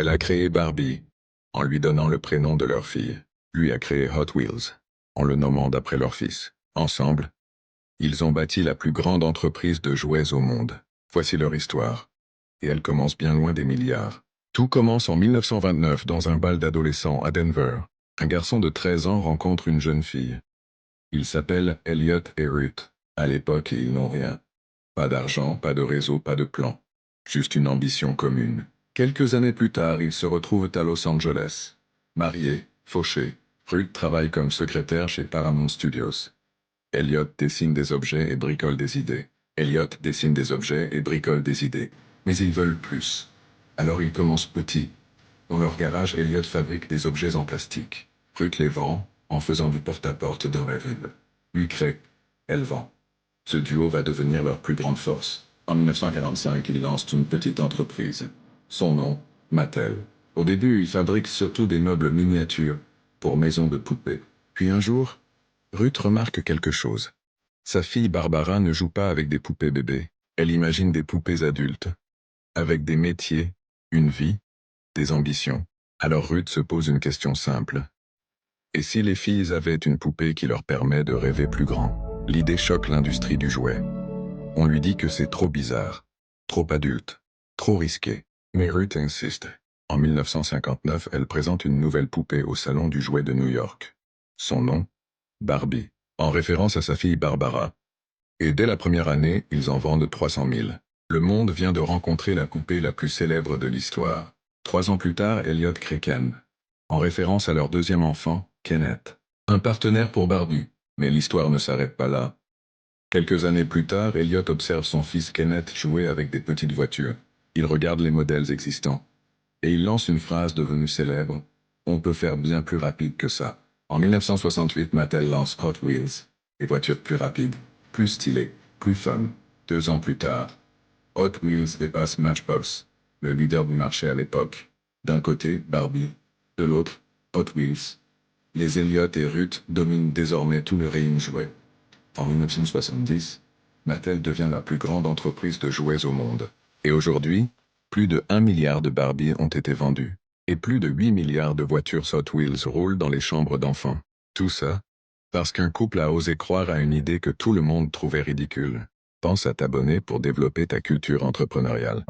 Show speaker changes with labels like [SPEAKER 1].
[SPEAKER 1] Elle a créé Barbie, en lui donnant le prénom de leur fille. Lui a créé Hot Wheels, en le nommant d'après leur fils. Ensemble, ils ont bâti la plus grande entreprise de jouets au monde. Voici leur histoire. Et elle commence bien loin des milliards. Tout commence en 1929 dans un bal d'adolescents à Denver. Un garçon de 13 ans rencontre une jeune fille. Ils s'appellent Elliot et Ruth. À l'époque, ils n'ont rien. Pas d'argent, pas de réseau, pas de plan. Juste une ambition commune. Quelques années plus tard, ils se retrouvent à Los Angeles. Mariés, fauchés, Ruth travaille comme secrétaire chez Paramount Studios. Elliot dessine des objets et bricole des idées. Elliot dessine des objets et bricole des idées. Mais ils veulent plus. Alors ils commencent petit. Dans leur garage, Elliot fabrique des objets en plastique. Ruth les vend, en faisant du porte-à-porte dans la ville. Lui crée, elle vend. Ce duo va devenir leur plus grande force. En 1945, ils lancent une petite entreprise. Son nom, Mattel. Au début, ils fabriquent surtout des meubles miniatures, pour maisons de poupées. Puis un jour, Ruth remarque quelque chose. Sa fille Barbara ne joue pas avec des poupées bébés. Elle imagine des poupées adultes, avec des métiers, une vie, des ambitions. Alors Ruth se pose une question simple. Et si les filles avaient une poupée qui leur permet de rêver plus grand? L'idée choque l'industrie du jouet. On lui dit que c'est trop bizarre, trop adulte, trop risqué. Mais Ruth insiste. En 1959, elle présente une nouvelle poupée au Salon du jouet de New York. Son nom, Barbie, en référence à sa fille Barbara. Et dès la première année, ils en vendent 300 000. Le monde vient de rencontrer la poupée la plus célèbre de l'histoire. 3 ans plus tard, Elliot crée Ken, en référence à leur deuxième enfant, Kenneth. Un partenaire pour Barbie. Mais l'histoire ne s'arrête pas là. Quelques années plus tard, Elliot observe son fils Kenneth jouer avec des petites voitures. Il regarde les modèles existants. Et il lance une phrase devenue célèbre. On peut faire bien plus rapide que ça. En 1968, Mattel lance Hot Wheels. Des voitures plus rapides, plus stylées, plus fun. 2 ans plus tard, Hot Wheels dépasse Matchbox, le leader du marché à l'époque. D'un côté, Barbie. De l'autre, Hot Wheels. Les Elliot et Ruth dominent désormais tout le rayon jouet. En 1970, Mattel devient la plus grande entreprise de jouets au monde. Et aujourd'hui, plus de 1 milliard de Barbie ont été vendus. Et plus de 8 milliards de voitures Hot Wheels roulent dans les chambres d'enfants. Tout ça, parce qu'un couple a osé croire à une idée que tout le monde trouvait ridicule. Pense à t'abonner pour développer ta culture entrepreneuriale.